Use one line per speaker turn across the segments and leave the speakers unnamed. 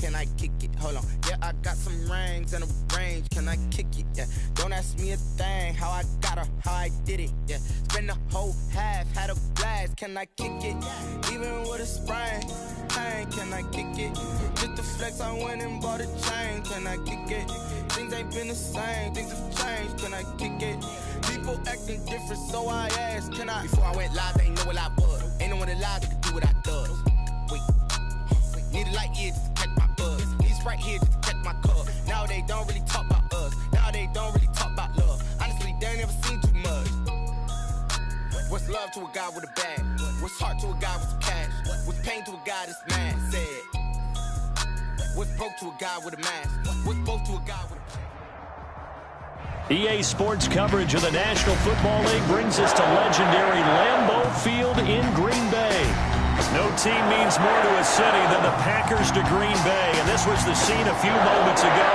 can I kick it? Hold on. Yeah, I got some rings and a range, can I kick it? Yeah, don't ask me a thing, how I got her, how I did it. Yeah, spend the whole half, had a blast, can I kick it? Even with a sprain, pain, can I kick it? Just the flex, I went and bought a chain, can I kick it? Things ain't been the same, things have changed, can I kick it? People acting different, so I asked, can I? Before I went live, they ain't know what I was. Ain't no one alive that could do what I does. Wait, need a light here just to catch my buzz. He's right here just to catch my cup. Now they don't really talk about us. Now they don't really talk about love. Honestly, they ain't never seen too much. What's love to a guy with a bag? What's heart to a guy with some cash? What's pain to a guy that's mad? Said. What's broke to a guy with a mask? What's both to a guy with a...
EA Sports coverage of the National Football League brings us to legendary Lambeau Field in Green Bay. No team means more to a city than the Packers to Green Bay, and this was the scene a few moments ago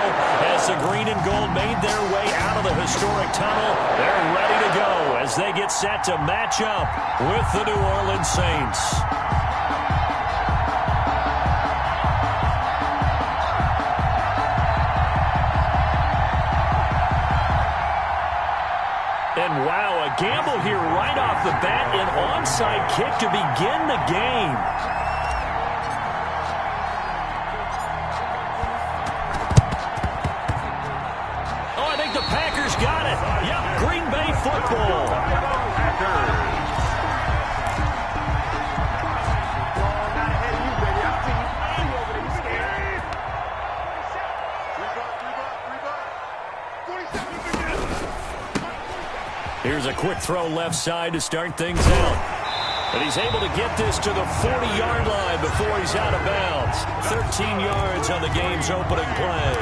as the green and gold made their way out of the historic tunnel. They're ready to go as they get set to match up with the New Orleans Saints. And wow, a gamble here right off the bat, an onside kick to begin the game. Oh, I think the Packers got it. Yep, Green Bay football. Here's a quick throw left side to start things out. But he's able to get this to the 40-yard line before he's out of bounds. 13 yards on the game's opening play.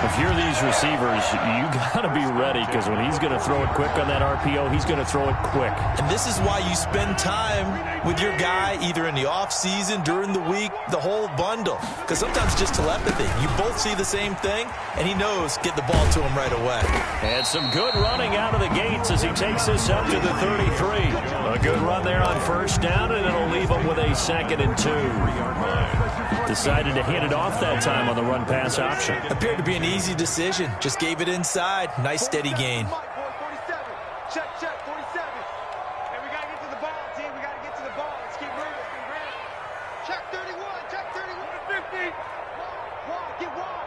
If you're these receivers, you got to be ready because when he's going to throw it quick on that RPO, he's going to throw it quick.
And this is why you spend time with your guy either in the offseason, during the week, the whole bundle. Because sometimes just telepathy. You both see the same thing, and he knows get the ball to him right away.
And some good running out of the gates as he takes this up to the 33. A good run there on first down, and it'll leave him with a 2nd and 2. Decided to hand it off that time on the run-pass option.
Appeared to be an easy decision. Just gave it inside. Nice steady gain.
47. Check, 47. And we got to get to the ball, team. We got to get to the ball. Let's keep moving. Check 31. Check 31 to 50. Wide. Get wide.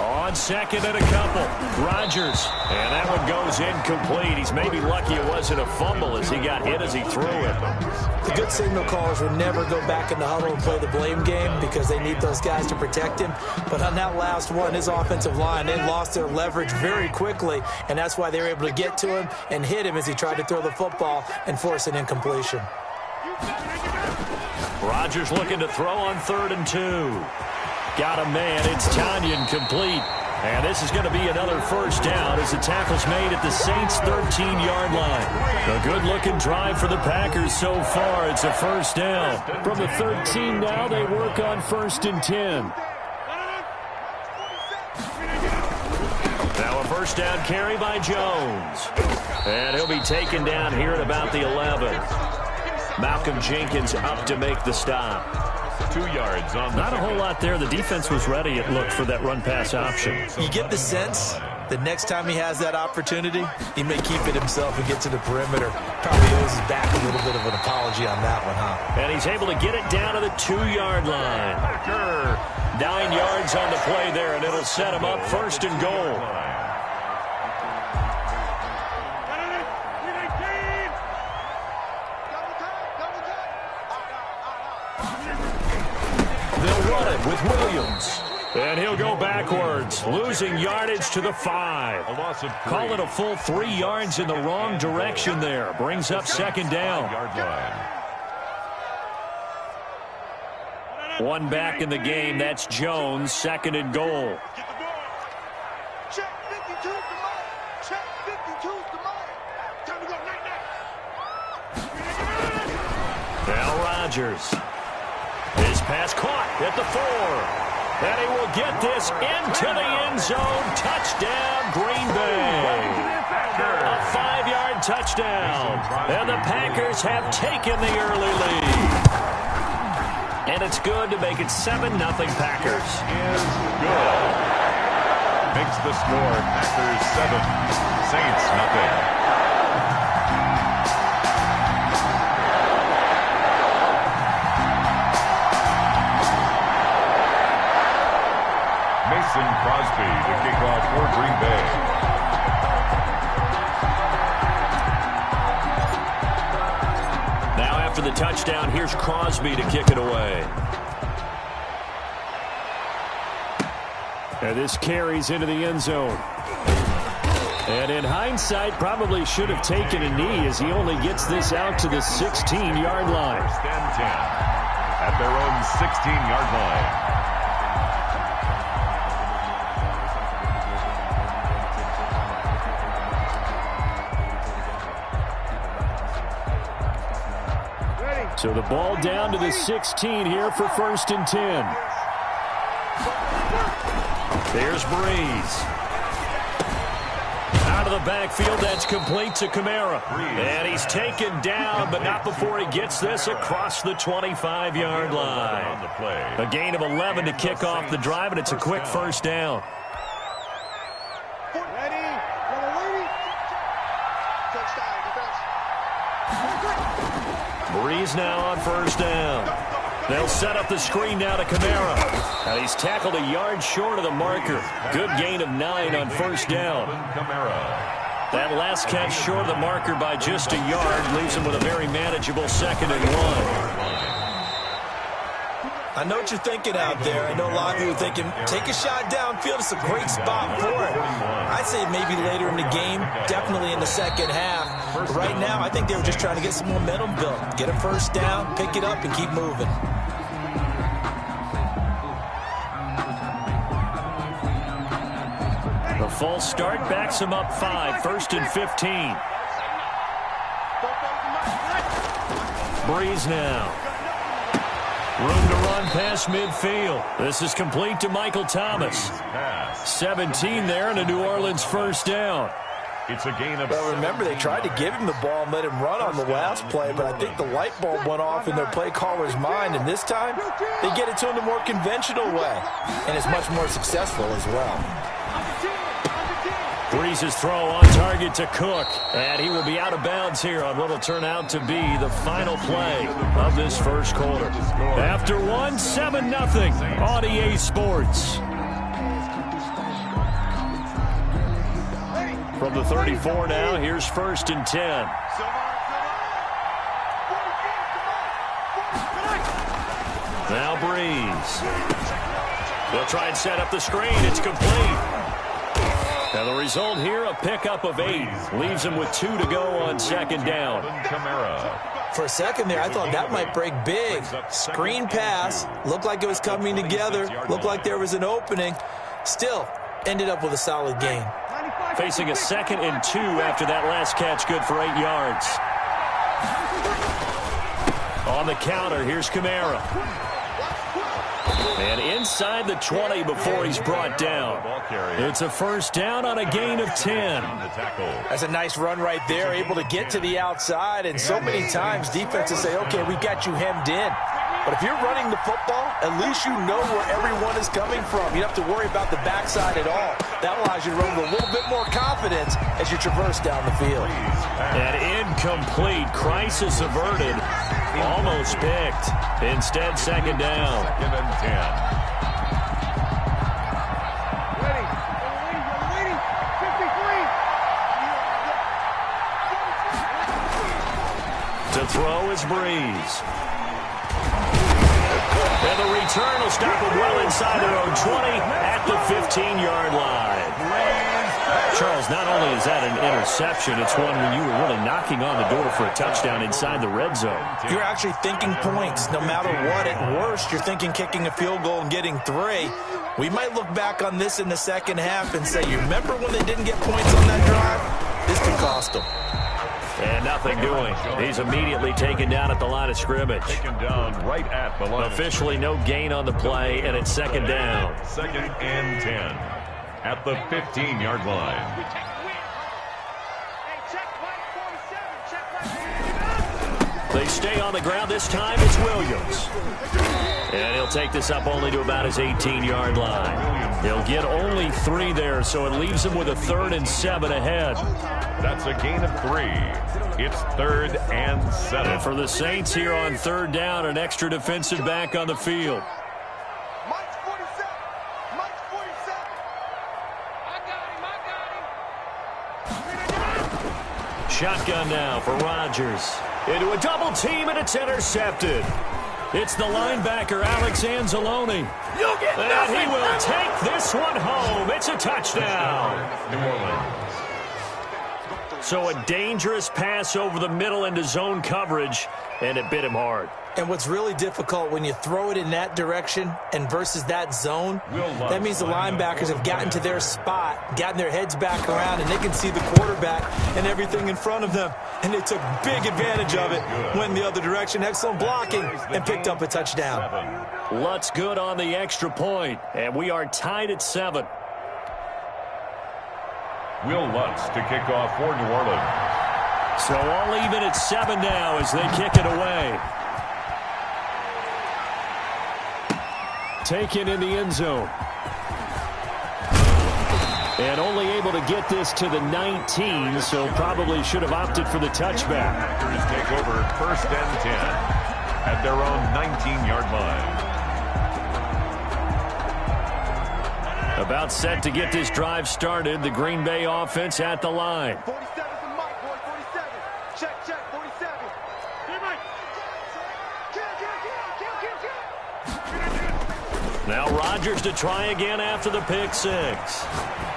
On 2nd and a couple. Rodgers. And that one goes incomplete. He's maybe lucky it wasn't a fumble as he got hit as he threw it.
The good signal callers would never go back in the huddle and play the blame game because they need those guys to protect him. But on that last one, his offensive line, they lost their leverage very quickly, and that's why they were able to get to him and hit him as he tried to throw the football and force an incompletion.
Rodgers looking to throw on 3rd and 2. Got a man. It's Tanyan complete. And this is going to be another first down as the tackle's made at the Saints' 13-yard line. A good-looking drive for the Packers so far. It's a first down. From the 13 now, they work on 1st and 10. Now a first down carry by Jones. And he'll be taken down here at about the 11. Malcolm Jenkins up to make the stop.
2 yards on the
Not a whole lot there. The defense was ready, it looked, for that run-pass option.
You get the sense that next time he has that opportunity, he may keep it himself and get to the perimeter. Probably owes his back a little bit of an apology on that one, huh?
And he's able to get it down to the 2-yard line. 9 yards on the play there, and it'll set him up 1st and goal. With Williams. And he'll go backwards, losing yardage to the 5. Call it a full 3 yards in the wrong direction there. Brings up 2nd down. One back in the game. That's Jones. 2nd and goal.
Check 52's the mark. Check 52's the mark. Time to go night-night.
Now Rodgers. His pass caught at the 4. And he will get this into the end zone. Touchdown, Green Bay. A 5-yard touchdown. And the Packers have taken the early lead. And it's good to make it 7-0 Packers.
Is good. Makes the score Packers 7, Saints nothing. Mason Crosby to kick off for Green Bay.
Now after the touchdown, here's Crosby to kick it away. And this carries into the end zone. And in hindsight, probably should have taken a knee as he only gets this out to the 16-yard line.
First and 10 at their own 16-yard line.
So the ball down to the 16 here for 1st and 10. There's Breeze. Out of the backfield, that's complete to Kamara. And he's taken down, but not before he gets this across the 25-yard line. A gain of 11 to kick off the drive, and it's a quick first down. Breeze now on first down. They'll set up the screen now to Kamara. And he's tackled a yard short of the marker. Good gain of 9 on first down. That last catch short of the marker by just a yard leaves him with a very manageable 2nd and 1.
I know what you're thinking out there. I know a lot of you are thinking, take a shot downfield. It's a great spot for it. I'd say maybe later in the game, definitely in the second half. But right now, I think they were just trying to get some momentum built. Get a first down, pick it up, and keep moving.
The false start backs him up 5, 1st and 15. Breeze now. Room to run past midfield. This is complete to Michael Thomas. 17 there and a New Orleans first down.
It's a gain of...
Well, remember, they tried to give him the ball and let him run on the last play, but I think the light bulb went off in their play caller's mind, and this time, they get it to him the more conventional way, and it's much more successful as well.
Breeze's throw on target to Cook, and he will be out of bounds here on what will turn out to be the final play of this first quarter. After 1, 7-0 on EA Sports. From the 34 now, here's 1st and 10. Now Breeze. They'll try and set up the screen. It's complete. Now the result here, a pickup of 8. Leaves him with 2 to go on 2nd down.
For a second there, I thought that might break big. Screen pass. Looked like it was coming together. Looked like there was an opening. Still, ended up with a solid gain.
Facing a 2nd and 2 after that last catch, good for 8 yards. On the counter, here's Kamara. And inside the 20 before he's brought down. It's a first down on a gain of 10.
That's a nice run right there, able to get to the outside. And so many times defenses say, okay, we got you hemmed in. But if you're running the football, at least you know where everyone is coming from. You don't have to worry about the backside at all. That allows you to run with a little bit more confidence as you traverse down the field.
And incomplete. Crisis averted. Almost picked. Instead, 2nd down.
2nd and 10.
To throw is Breeze. And the return will stop them well inside their own 20 at the 15-yard line. Charles, not only is that an interception, it's one when you were really knocking on the door for a touchdown inside the red zone.
You're actually thinking points. No matter what, at worst, you're thinking kicking a field goal and getting 3. We might look back on this in the second half and say, you remember when they didn't get points on that drive? This could cost them.
And nothing doing. He's immediately taken down at the line of scrimmage.
Taken down right at the line.
Officially no gain on the play, and it's 2nd down.
2nd and 10 at the 15-yard line.
They stay on the ground. This time it's Williams. And he'll take this up only to about his 18-yard line. He'll get only 3 there, so it leaves him with a 3rd and 7 ahead.
That's a gain of 3. It's 3rd and 7.
And for the Saints here on 3rd down, an extra defensive back on the field.
Mike's 47. Mike's 47. I got him.
Shotgun now for Rodgers. Into a double team, and it's intercepted. It's the linebacker, Alex Anzalone. And he will take this one home. It's a touchdown.
New Orleans.
So a dangerous pass over the middle into zone coverage, and it bit him hard.
And what's really difficult when you throw it in that direction and versus that zone, that means the linebackers have gotten to their spot, gotten their heads back around, and they can see the quarterback and everything in front of them. And they took big advantage of it, went the other direction, excellent blocking, and picked up a touchdown.
Lutz good on the extra point, and we are tied at 7.
Will Lutz to kick off for New Orleans.
So all even at 7 now as they kick it away. Taken in the end zone. And only able to get this to the 19, so probably should have opted for the touchback.
Packers take over 1st and 10 at their own 19-yard line.
About set to get this drive started. The Green Bay offense at the line.
47 to Mike, boy. 47. Check, 47. Hey, Mike.
Now Rodgers to try again after the pick 6.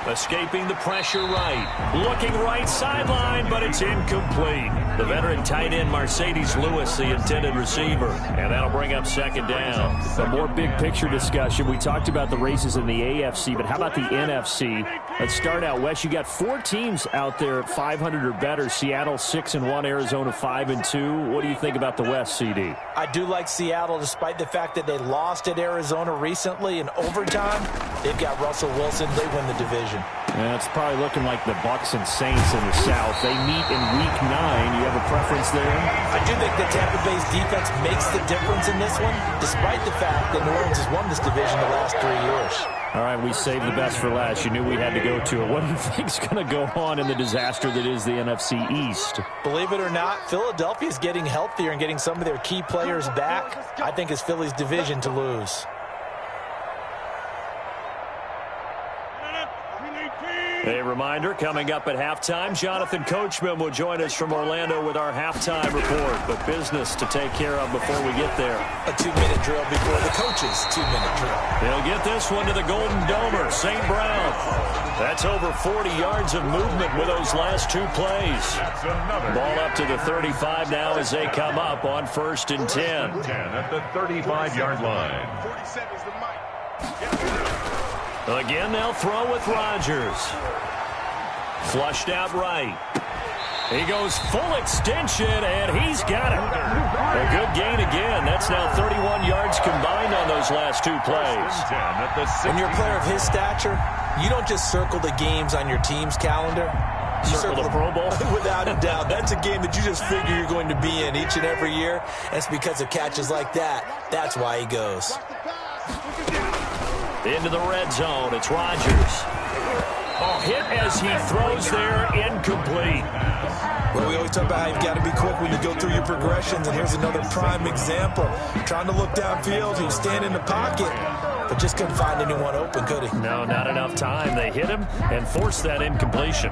Escaping the pressure right. Looking right sideline, but it's incomplete. The veteran tight end Mercedes Lewis, the intended receiver. And that'll bring up 2nd down.
A more big picture discussion. We talked about the races in the AFC, but how about the NFC? Let's start out west. You got 4 teams out there at 500 or better. Seattle 6-1, Arizona 5-2. What do you think about the West, CD?
I do like Seattle, despite the fact that they lost at Arizona recently in overtime. They've got Russell Wilson. They win the division.
Yeah, it's probably looking like the Bucs and Saints in the South. They meet in Week 9. You have a preference there?
I do think the Tampa Bay's defense makes the difference in this one, despite the fact that New Orleans has won this division the last 3 years.
All right, we saved the best for last. You knew we had to go to it. What do you think's going to go on in the disaster that is the NFC East?
Believe it or not, Philadelphia's getting healthier and getting some of their key players back. I think it's Philly's division to lose.
A reminder, coming up at halftime, Jonathan Coachman will join us from Orlando with our halftime report. But business to take care of before we get there.
A 2-minute drill before the coach's 2-minute drill.
They'll get this one to the Golden Domer, St. Brown. That's over 40 yards of movement with those last 2 plays. Ball up to the 35 now as they come up on 1st and 10.
10 at the 35-yard line.
47's the Mike.
Again, they'll throw with Rodgers. Flushed out right. He goes full extension, and he's got it. A good gain again. That's now 31 yards combined on those last 2 plays.
When you're a player of his stature, you don't just circle the games on your team's calendar. You
Circle the Pro Bowl?
Without a doubt. That's a game that you just figure you're going to be in each and every year. And it's because of catches like that. That's why he goes.
Into the red zone. It's Rodgers. Oh, hit as he throws there, incomplete.
Well, we always talk about how you've got to be quick when you go through your progressions, and here's another prime example. Trying to look downfield, he was standing in the pocket, but just couldn't find anyone open, could he?
No, not enough time. They hit him and forced that incompletion.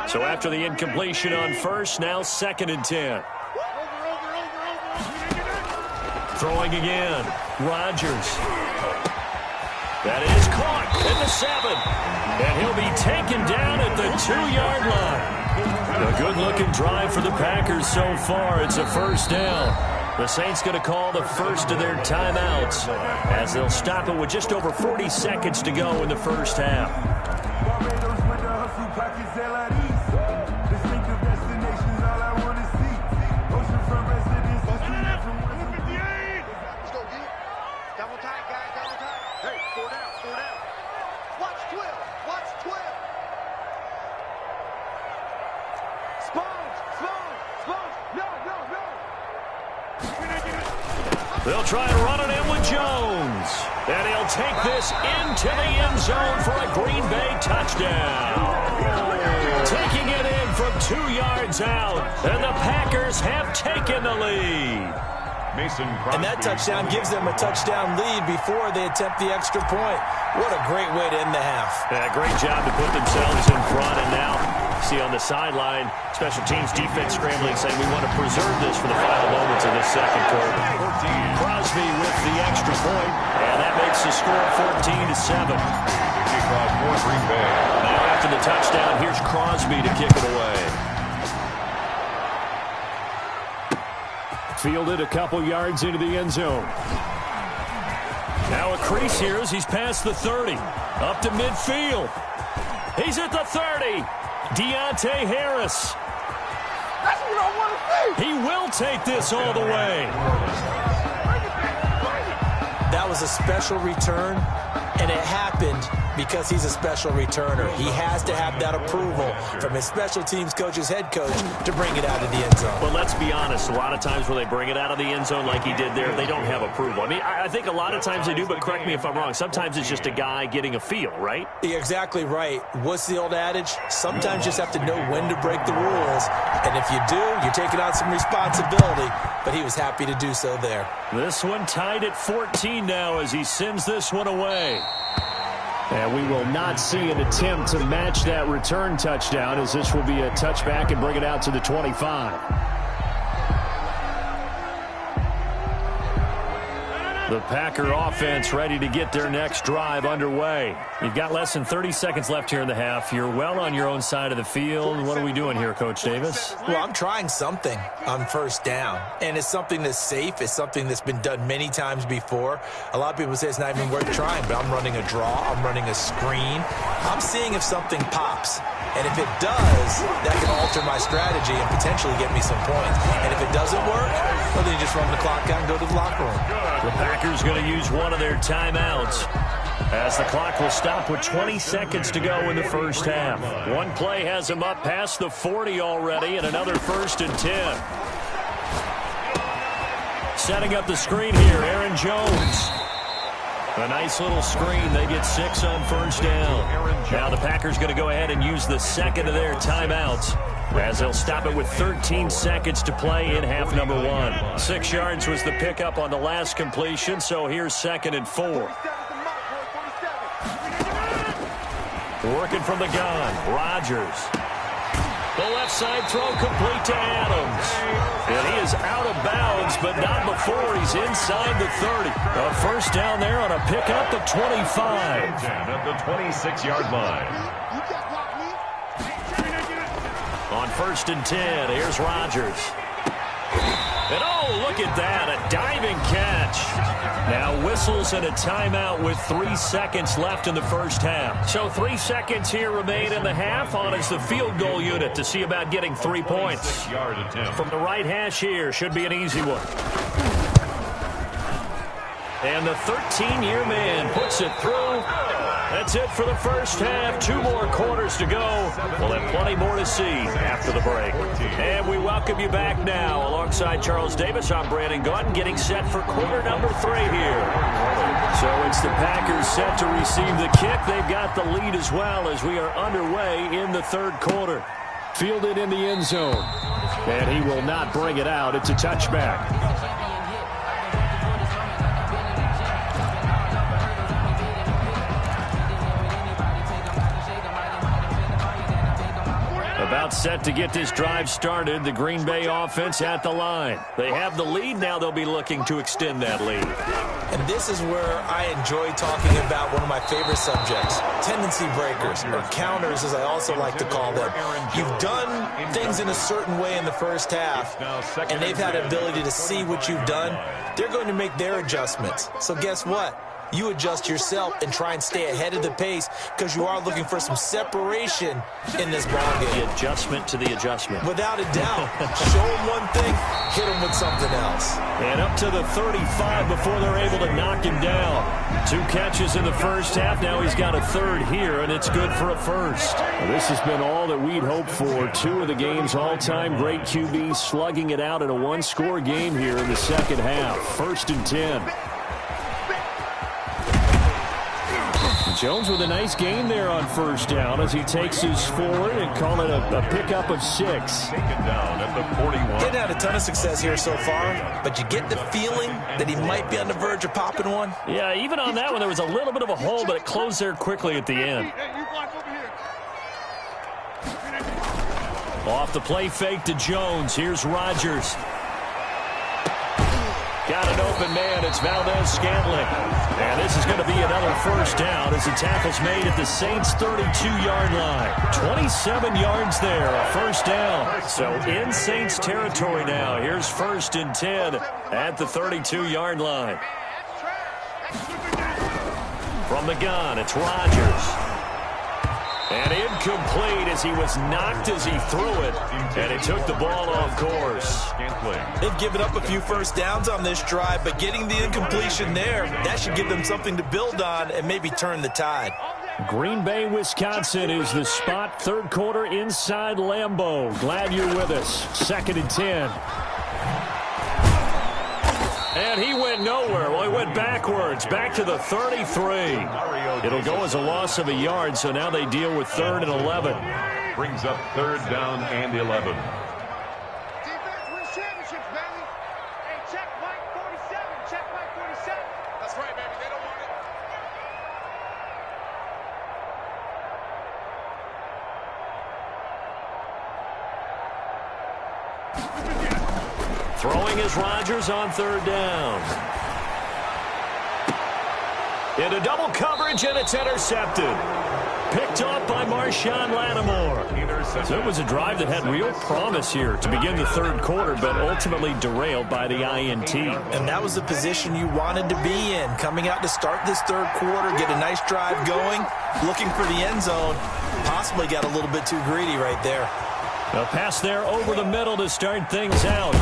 So after the incompletion on 1st, now 2nd and 10. Throwing again. Rodgers. That is caught at the 7. And he'll be taken down at the 2-yard line. A good-looking drive for the Packers so far. It's a 1st down. The Saints going to call the first of their timeouts as they'll stop it with just over 40 seconds to go in the 1st half.
Watch 12. Watch 12. Sponge. No.
They'll try and run it in with Jones. And he'll take this into the end zone for a Green Bay touchdown. Taking it in from 2 yards out. And the Packers have taken the lead.
And that touchdown gives them a touchdown lead before they attempt the extra point. What a great way to end the half.
Yeah, great job to put themselves in front. And now, see on the sideline, special teams defense scrambling, saying we want to preserve this for the final moments of this second quarter. Crosby with the extra point, and that makes the score 14-7.
Kickoff for Green Bay.
Now after the touchdown, here's Crosby to kick it away. Fielded a couple yards into the end zone. Now a crease here as he's past the 30. Up to midfield. He's at the 30. Deontay Harris.
That's what I want to see.
He will take this all the way.
That was a special return, and it happened because he's a special returner. He has to have that approval from his special teams coach's head coach to bring it out of the end zone.
But let's be honest, a lot of times when they bring it out of the end zone like he did there, they don't have approval. I mean, I think a lot of times they do, but correct me if I'm wrong. Sometimes it's just a guy getting a feel, right?
You're exactly right. What's the old adage? Sometimes you just have to know when to break the rules. And if you do, you're taking on some responsibility. But he was happy to do so there.
This one tied at 14 now as he sends this one away.
And we will not see an attempt to match that return touchdown, as this will be a touchback and bring it out to the 25. The Packer offense ready to get their next drive underway. You've got less than 30 seconds left here in the half. You're well on your own side of the field. What are we doing here, Coach Davis?
Well, I'm trying something on first down, and it's something that's safe. It's something that's been done many times before. A lot of people say it's not even worth trying, but I'm running a draw. I'm running a screen. I'm seeing if something pops. And if it does, that can alter my strategy and potentially get me some points. And if it doesn't work, well, then you just run the clock out and go to the locker room.
The Packers going to use one of their timeouts as the clock will stop with 20 seconds to go in the first half. One play has them up past the 40 already, and another 1st and 10. Setting up the screen here, Aaron Jones. A nice little screen. They get 6 on first down. Now the Packers going to go ahead and use the second of their timeouts as they'll stop it with 13 seconds to play in half number 1. 6 yards was the pickup on the last completion, so here's 2nd and 4. Working from the gun, Rodgers. The left side throw complete to Adams. And he is out of bounds, but not before he's inside the 30. A first down there on a pickup at 25.
At the 26-yard line.
On 1st and 10, here's Rodgers. And oh, look at that, a diving catch. Now whistles and a timeout with 3 seconds left in the first half. So 3 seconds here remain in the half. On is the field goal unit to see about getting 3 points. From the right hash here, should be an easy one. And the 13-year man puts it through. That's it for the first half. 2 more quarters to go. We'll have plenty more to see after the break. And we welcome you back now. Alongside Charles Davis, I'm Brandon Gaudin, getting set for quarter number 3 here. So it's the Packers set to receive the kick. They've got the lead as well as we are underway in the 3rd quarter.
Fielded in the end zone. And he will not bring it out. It's a touchback.
About set to get this drive started. The Green Bay offense at the line. They have the lead. Now they'll be looking to extend that lead.
And this is where I enjoy talking about one of my favorite subjects, tendency breakers, or counters as I also like to call them. You've done things in a certain way in the first half, and they've had an ability to see what you've done. They're going to make their adjustments. So guess what? you adjust yourself and try and stay ahead of the pace because you are looking for some separation in this ball game.
The adjustment to the adjustment.
Without a doubt. Show them one thing, hit them with something else.
And up to the 35 before they're able to knock him down. 2 catches in the first half. Now he's got a third here, and it's good for a first. Well, this has been all that we'd hoped for. 2 of the game's all-time great QBs slugging it out in a one-score game here in the second half. 1st and 10. Jones with a nice gain there on first down as he takes his forward and call it a pickup of 6.
Taken down at the 41.
Didn't have a ton of success here so far, but you get the feeling that he might be on the verge of popping one.
Yeah, even on that one, there was a little bit of a hole, but it closed there quickly at the end. Off the play fake to Jones. Here's Rodgers. Got an open man. It's Valdez-Scantling. And this is going to be another first down as the tackle's made at the Saints' 32-yard line. 27 yards there, a first down. So in Saints territory now. Here's 1st and 10 at the 32-yard line. From the gun, it's Rodgers. And incomplete as he was knocked as he threw it. And he took the ball off course.
They've given up a few first downs on this drive, but getting the incompletion there, that should give them something to build on and maybe turn the tide.
Green Bay, Wisconsin is the spot. 3rd quarter inside Lambeau. Glad you're with us. 2nd and 10. And he went nowhere. Well, he went backwards, back to the 33. It'll go as a loss of a yard, so now they deal with 3rd and 11.
Brings up 3rd down and 11.
Defense wins championships, baby. Hey, check Mike 47. Check Mike 47. That's right, baby. They don't want it.
Throwing is Rodgers on 3rd down. Into double coverage, and it's intercepted. Picked off by Marshawn Lattimore. So it was a drive that had real promise here to begin the 3rd quarter, but ultimately derailed by the INT.
And that was the position you wanted to be in. Coming out to start this 3rd quarter, get a nice drive going, looking for the end zone. Possibly got a little bit too greedy right there.
A pass there over the middle to start things out.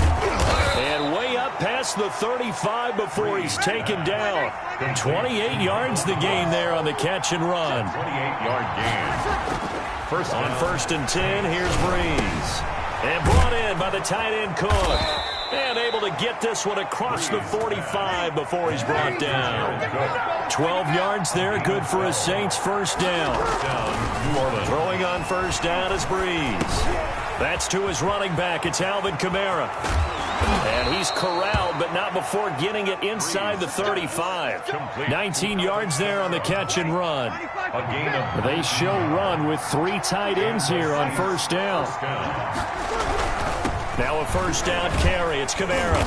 And way up past the 35 before he's taken down. 28 yards the gain there on the catch and run.
28-yard gain.
On 1st and 10, here's Breeze. And brought in by the tight end Cook. And able to get this one across the 45 before he's brought down. 12 yards there, good for a Saints first down. Throwing on first down is Breeze. That's to his running back. It's Alvin Kamara. And he's corralled, but not before getting it inside the 35. 19 yards there on the catch and run. They show run with 3 tight ends here on first down. Now a first down carry. It's Kamara.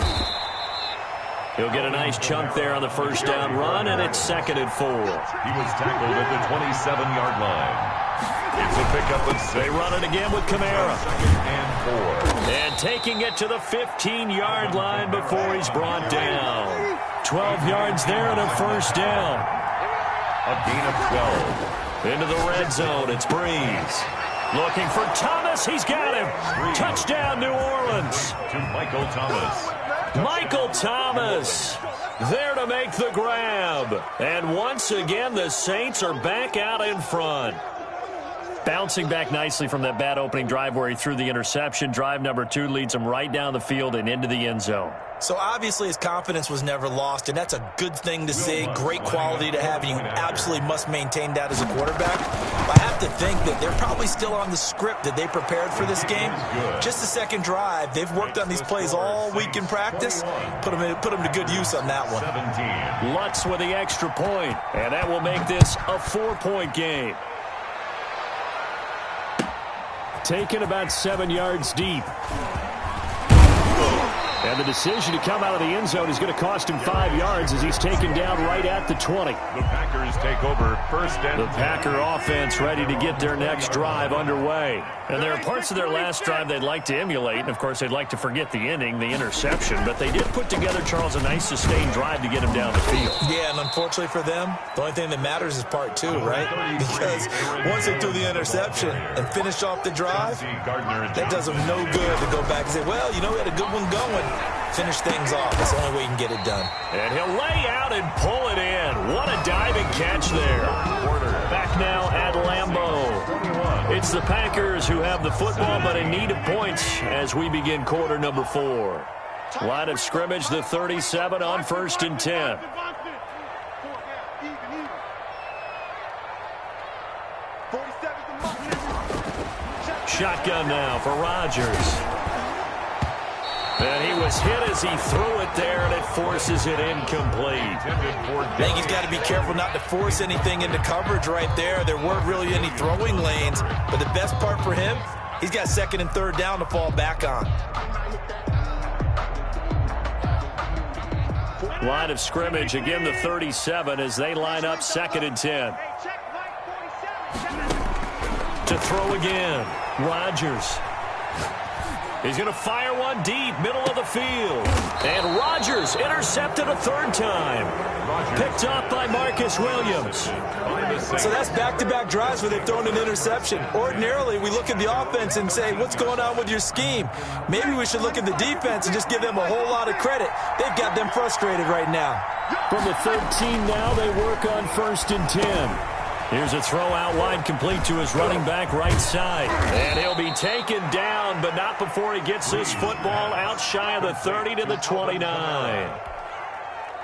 He'll get a nice chunk there on the first down run, and it's 2nd and 4.
He was tackled at the 27-yard line. It's a pickup of 6.
They run it again with Kamara.
2nd and 4.
And taking it to the 15-yard line before he's brought down. 12 yards there and a first down.
A gain of 12.
Into the red zone, it's Breeze. Looking for Thomas, he's got him. Touchdown, New Orleans.
To Michael Thomas.
Michael Thomas there to make the grab. And once again, the Saints are back out in front. Bouncing back nicely from that bad opening drive where he threw the interception. Drive number 2 leads him right down the field and into the end zone.
So obviously his confidence was never lost, and that's a good thing to see. Great quality to have, and you absolutely must maintain that as a quarterback. But I have to think that they're probably still on the script that they prepared for this game. Just the second drive. They've worked on these plays all week in practice. Put them to good use on that one.
17.
Lutz with the extra point, and that will make this a 4-point game. Taken about 7 yards deep. And the decision to come out of the end zone is going to cost him 5 yards as he's taken down right at the 20.
The Packers take over first and
The Packer offense ready to get their next drive underway. And there are parts of their last drive they'd like to emulate. And, of course, they'd like to forget the inning, the interception. But they did put together, Charles, a nice sustained drive to get him down the field.
Yeah, and unfortunately for them, the only thing that matters is part 2, right? Because once they threw the interception and finished off the drive, that does them no good to go back and say, well, you know, we had a good one going. Finish things off. That's the only way you can get it done.
And he'll lay out and pull it in. What a diving catch there. Back now at Lambeau. It's the Packers who have the football, but in need of points as we begin quarter number 4. Line of scrimmage, the 37 on 1st and 10. Shotgun now for Rodgers. And he was hit as he threw it there, and it forces it incomplete.
I think he's got to be careful not to force anything into coverage right there. There weren't really any throwing lanes, but the best part for him, he's got 2nd and 3rd down to fall back on.
Line of scrimmage, again the 37 as they line up 2nd and 10. To throw again, Rodgers. He's going to fire one deep, middle of the field. And Rodgers intercepted a 3rd time. Picked off by Marcus Williams.
So that's back-to-back drives where they've thrown an interception. Ordinarily, we look at the offense and say, what's going on with your scheme? Maybe we should look at the defense and just give them a whole lot of credit. They've got them frustrated right now.
From the 13 now, they work on 1st and 10. Here's a throw out wide, complete to his running back right side. And he'll be taken down, but not before he gets this football out shy of the 30 to the 29.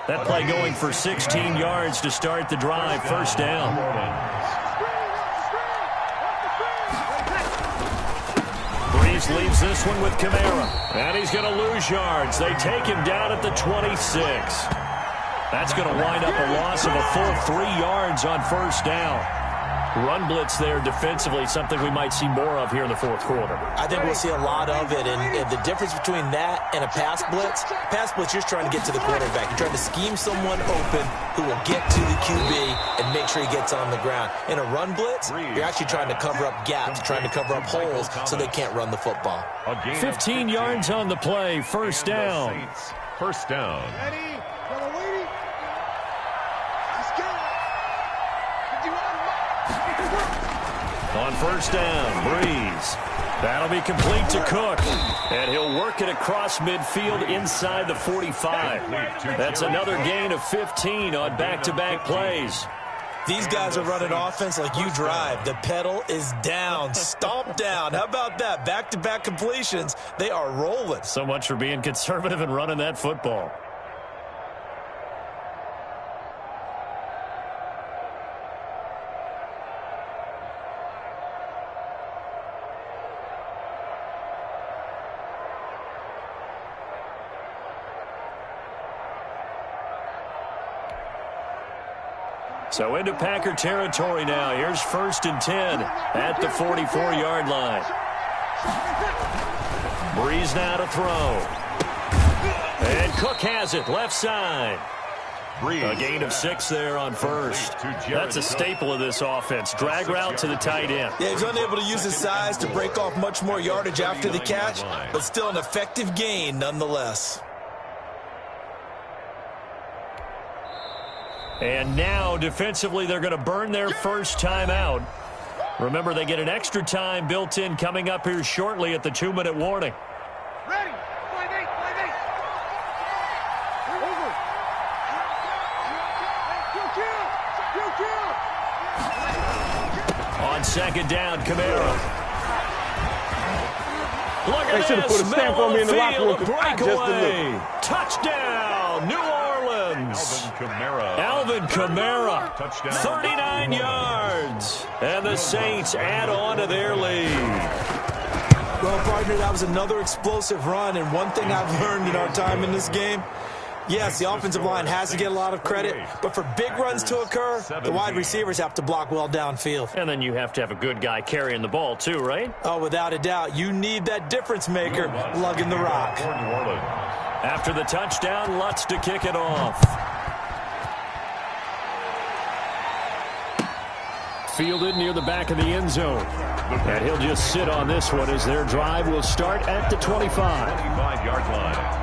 That play going for 16 yards to start the drive. 1st down. Breeze leaves this one with Kamara. And he's going to lose yards. They take him down at the 26. That's going to wind up a loss of a full 3 yards on 1st down. Run blitz there defensively, something we might see more of here in the 4th quarter.
I think we'll see a lot of it, and the difference between that and a pass blitz, you're just trying to get to the quarterback. You're trying to scheme someone open who will get to the QB and make sure he gets on the ground. In a run blitz, you're actually trying to cover up gaps, trying to cover up holes so they can't run the football.
15 yards on the play, 1st down.
1st down.
On 1st down, Breeze. That'll be complete to Cook. And he'll work it across midfield inside the 45. That's another gain of 15 on back-to-back plays.
These guys are running offense like you drive. The pedal is down, stomp down. How about that? Back-to-back completions. They are rolling.
So much for being conservative and running that football. So into Packer territory now. Here's 1st and 10 at the 44-yard line. Breeze now to throw. And Cook has it, left side. A gain of 6 there on 1st. That's a staple of this offense. Drag route to the tight end.
Yeah, he's unable to use his size to break off much more yardage after the catch, but still an effective gain nonetheless.
And now, defensively, they're going to burn their first time out. Remember, they get an extra time built in coming up here shortly at the 2-minute warning.
Ready. 5-8.
On 2nd down, Kamara. Look at
they should have put a stamp on me in the locker room.
Breakaway. Touchdown, New Orleans. Alvin Kamara. Touchdown. 39 yards. And the Saints add on to their lead.
Well, partner, that was another explosive run. And one thing I've learned in our time in this game, yes, the offensive line has to get a lot of credit, but for big runs to occur, the wide receivers have to block well downfield.
And then you have to have a good guy carrying the ball too, right?
Oh, without a doubt. You need that difference maker lugging the rock.
After the touchdown, Lutz to kick it off. Fielded near the back of the end zone. And he'll just sit on this one as their drive will start at the 25.
25-yard line.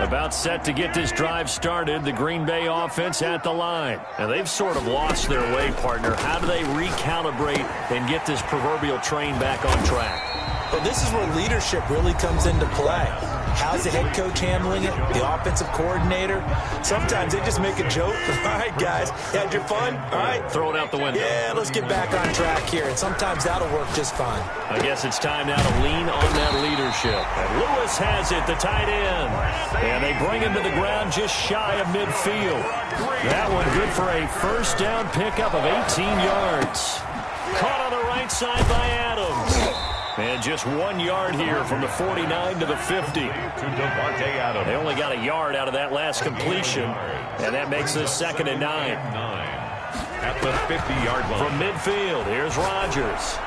About set to get this drive started, the Green Bay offense at the line. And they've sort of lost their way, partner. How do they recalibrate and get this proverbial train back on track?
Well, this is where leadership really comes into play. How's the head coach handling it? The offensive coordinator? Sometimes they just make a joke. All right, guys, you had your fun? All right.
Throw it out the window.
Yeah, let's get back on track here. And sometimes that'll work just fine.
I guess it's time now to lean on that leadership. And Lewis has it, the tight end. And they bring him to the ground just shy of midfield. That one good for a first down pickup of 18 yards. Caught on the right side by Adams. And just 1 yard here from the 49 to the 50. They only got a yard out of that last completion. And that makes this 2nd and 9.
At the 50-yard line.
From midfield, here's Rodgers.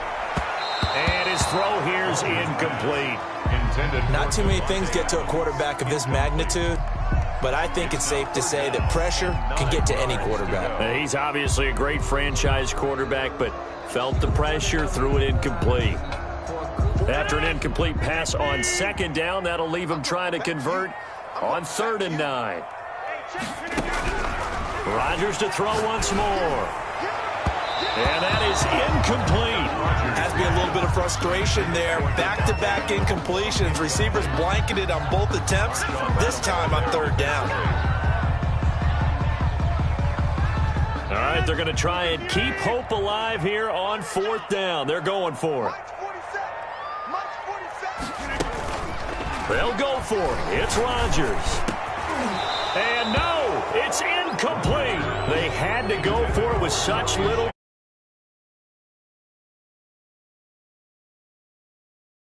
And his throw here's incomplete.
Not too many things get to a quarterback of this magnitude, but I think it's safe to say that pressure can get to any quarterback.
He's obviously a great franchise quarterback, but felt the pressure, threw it incomplete. After an incomplete pass on 2nd down, that'll leave him trying to convert on 3rd and 9. Rodgers to throw once more. And that is incomplete.
Has to be a little bit of frustration there. Back-to-back incompletions. Receivers blanketed on both attempts. This time on 3rd down.
All right, they're going to try and keep hope alive here on 4th down. They're going for it. They'll go for it. It's Rodgers. And no, it's incomplete. They had to go for it with such little